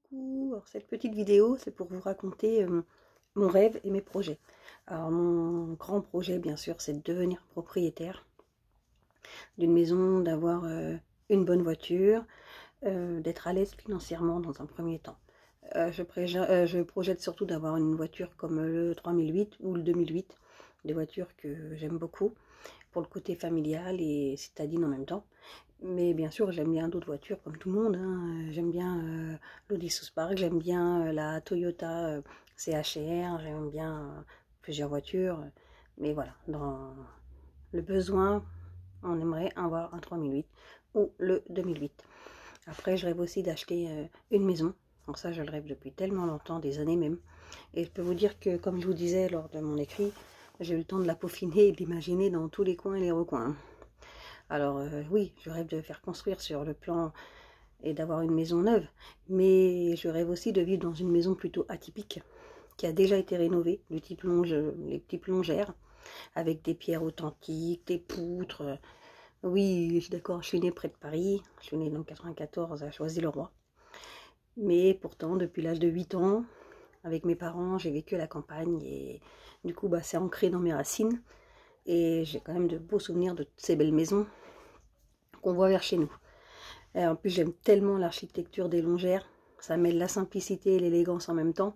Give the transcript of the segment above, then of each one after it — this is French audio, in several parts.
Coucou, alors cette petite vidéo c'est pour vous raconter mon rêve et mes projets. Alors mon grand projet bien sûr c'est de devenir propriétaire d'une maison, d'avoir une bonne voiture, d'être à l'aise financièrement dans un premier temps. Je projette surtout d'avoir une voiture comme le 3008 ou le 2008, des voitures que j'aime beaucoup pour le côté familial et citadine en même temps. Mais bien sûr, j'aime bien d'autres voitures comme tout le monde, hein. J'aime bien l'Audi Spark, j'aime bien la Toyota CHR, j'aime bien plusieurs voitures. Mais voilà, dans le besoin, on aimerait avoir un 3008 ou le 2008. Après, je rêve aussi d'acheter une maison. Donc ça, je le rêve depuis tellement longtemps, des années même. Et je peux vous dire que, comme je vous disais lors de mon écrit, j'ai eu le temps de la peaufiner et de l'imaginer dans tous les coins et les recoins. Alors oui, je rêve de faire construire sur le plan et d'avoir une maison neuve, mais je rêve aussi de vivre dans une maison plutôt atypique, qui a déjà été rénovée, du type les types longères, avec des pierres authentiques, des poutres. Oui, je suis d'accord, je suis née près de Paris, je suis née dans le 94 à Choisy-le-Roi. Mais pourtant, depuis l'âge de 8 ans, avec mes parents, j'ai vécu à la campagne et du coup, c'est ancré dans mes racines. Et j'ai quand même de beaux souvenirs de toutes ces belles maisons qu'on voit vers chez nous. Et en plus, j'aime tellement l'architecture des longères. Ça mêle la simplicité et l'élégance en même temps.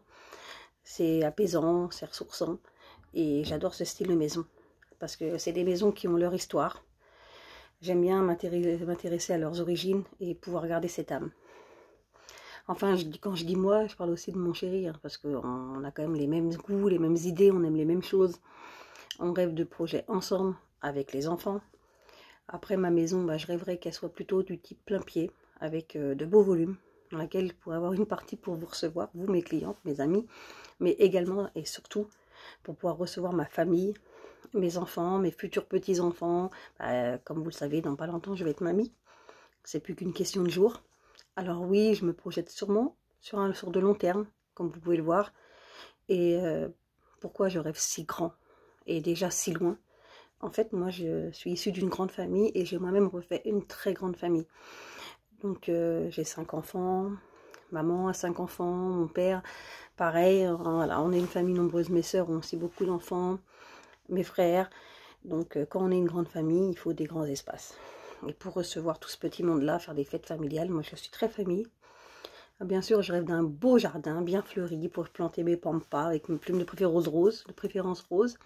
C'est apaisant, c'est ressourçant. Et j'adore ce style de maison. Parce que c'est des maisons qui ont leur histoire. J'aime bien m'intéresser à leurs origines et pouvoir garder cette âme. Enfin, quand je dis moi, je parle aussi de mon chéri. Hein, parce qu'on a quand même les mêmes goûts, les mêmes idées, on aime les mêmes choses. On rêve de projets ensemble, avec les enfants. Après ma maison, je rêverais qu'elle soit plutôt du type plein pied, avec de beaux volumes, dans laquelle je pourrais avoir une partie pour vous recevoir, vous, mes clientes, mes amis, mais également et surtout pour pouvoir recevoir ma famille, mes enfants, mes futurs petits-enfants. Comme vous le savez, dans pas longtemps, je vais être mamie. C'est plus qu'une question de jours. Alors oui, je me projette sûrement sur de long terme, comme vous pouvez le voir. Et pourquoi je rêve si grand et déjà si loin? En fait, moi, je suis issue d'une grande famille et j'ai moi-même refait une très grande famille. Donc, j'ai 5 enfants, maman a 5 enfants, mon père, pareil. Voilà, on est une famille nombreuse, mes sœurs ont aussi beaucoup d'enfants, mes frères. Donc, quand on est une grande famille, il faut des grands espaces. Et pour recevoir tout ce petit monde-là, faire des fêtes familiales, moi, je suis très famille. Bien sûr, je rêve d'un beau jardin bien fleuri pour planter mes pampas avec mes plumes de préférence rose.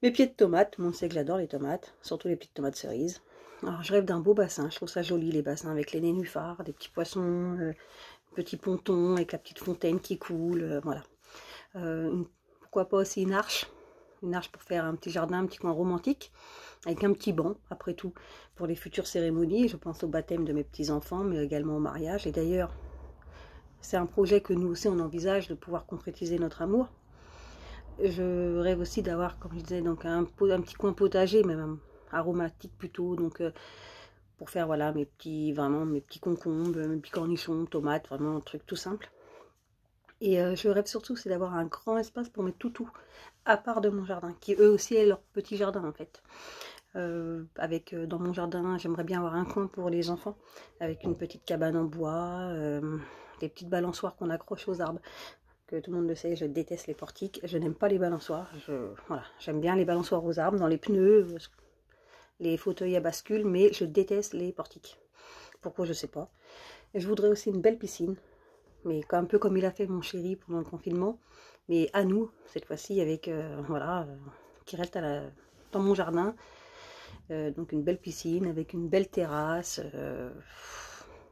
Mes pieds de tomates, tout le monde sait que j'adore les tomates, surtout les petites tomates cerises. Alors je rêve d'un beau bassin, je trouve ça joli les bassins avec les nénuphars, des petits poissons, petits pontons avec la petite fontaine qui coule, voilà. Pourquoi pas aussi une arche pour faire un petit jardin, un petit coin romantique, avec un petit banc, après tout, pour les futures cérémonies. Je pense au baptême de mes petits-enfants, mais également au mariage. Et d'ailleurs, c'est un projet que nous aussi on envisage de pouvoir concrétiser notre amour. Je rêve aussi d'avoir, comme je disais, donc un petit coin potager, même aromatique plutôt, donc pour faire voilà mes petits concombres, mes petits cornichons, tomates, vraiment un truc tout simple. Et je rêve surtout c'est d'avoir un grand espace pour mes toutous, à part de mon jardin, qui eux aussi aient leur petit jardin en fait. Dans mon jardin, j'aimerais bien avoir un coin pour les enfants, avec une petite cabane en bois, des petites balançoires qu'on accroche aux arbres. Que tout le monde le sait, je déteste les portiques, je n'aime pas les balançoires, voilà, j'aime bien les balançoires aux arbres, dans les pneus, les fauteuils à bascule, mais je déteste les portiques. Pourquoi, je sais pas. Et je voudrais aussi une belle piscine, mais un peu comme il a fait mon chéri pendant le confinement, mais à nous, cette fois-ci, avec, qui reste dans mon jardin, donc une belle piscine, avec une belle terrasse,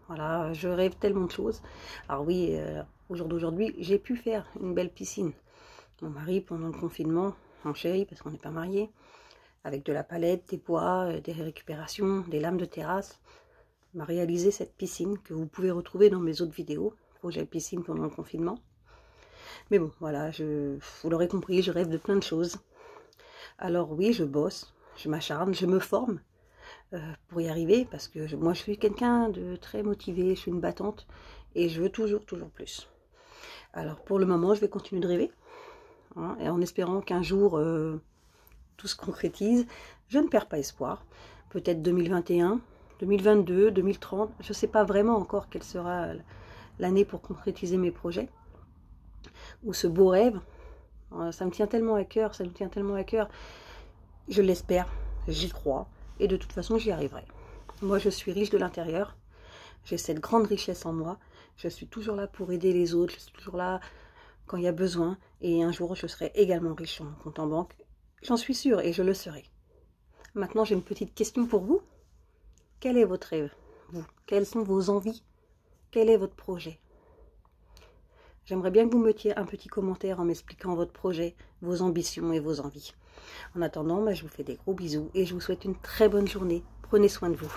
voilà, je rêve tellement de choses. Alors oui, au jour d'aujourd'hui, j'ai pu faire une belle piscine. Mon mari, pendant le confinement, mon chéri, parce qu'on n'est pas mariés, avec de la palette, des bois, des récupérations, des lames de terrasse, m'a réalisé cette piscine que vous pouvez retrouver dans mes autres vidéos, projet piscine pendant le confinement. Mais bon, voilà, vous l'aurez compris, je rêve de plein de choses. Alors oui, je bosse, je m'acharne, je me forme, pour y arriver, parce que moi je suis quelqu'un de très motivé, je suis une battante et je veux toujours plus. Alors pour le moment je vais continuer de rêver, hein, et en espérant qu'un jour tout se concrétise. Je ne perds pas espoir, peut-être 2021, 2022, 2030, je ne sais pas vraiment encore quelle sera l'année pour concrétiser mes projets, ou ce beau rêve. Ça me tient tellement à cœur, ça me tient tellement à cœur. Je l'espère, j'y crois, et de toute façon j'y arriverai. Moi je suis riche de l'intérieur, j'ai cette grande richesse en moi, je suis toujours là pour aider les autres, je suis toujours là quand il y a besoin, et un jour je serai également riche en compte en banque. J'en suis sûre et je le serai. Maintenant j'ai une petite question pour vous. Quel est votre rêve, vous? Quelles sont vos envies? Quel est votre projet? J'aimerais bien que vous mettiez un petit commentaire en m'expliquant votre projet, vos ambitions et vos envies. En attendant, je vous fais des gros bisous et je vous souhaite une très bonne journée. Prenez soin de vous.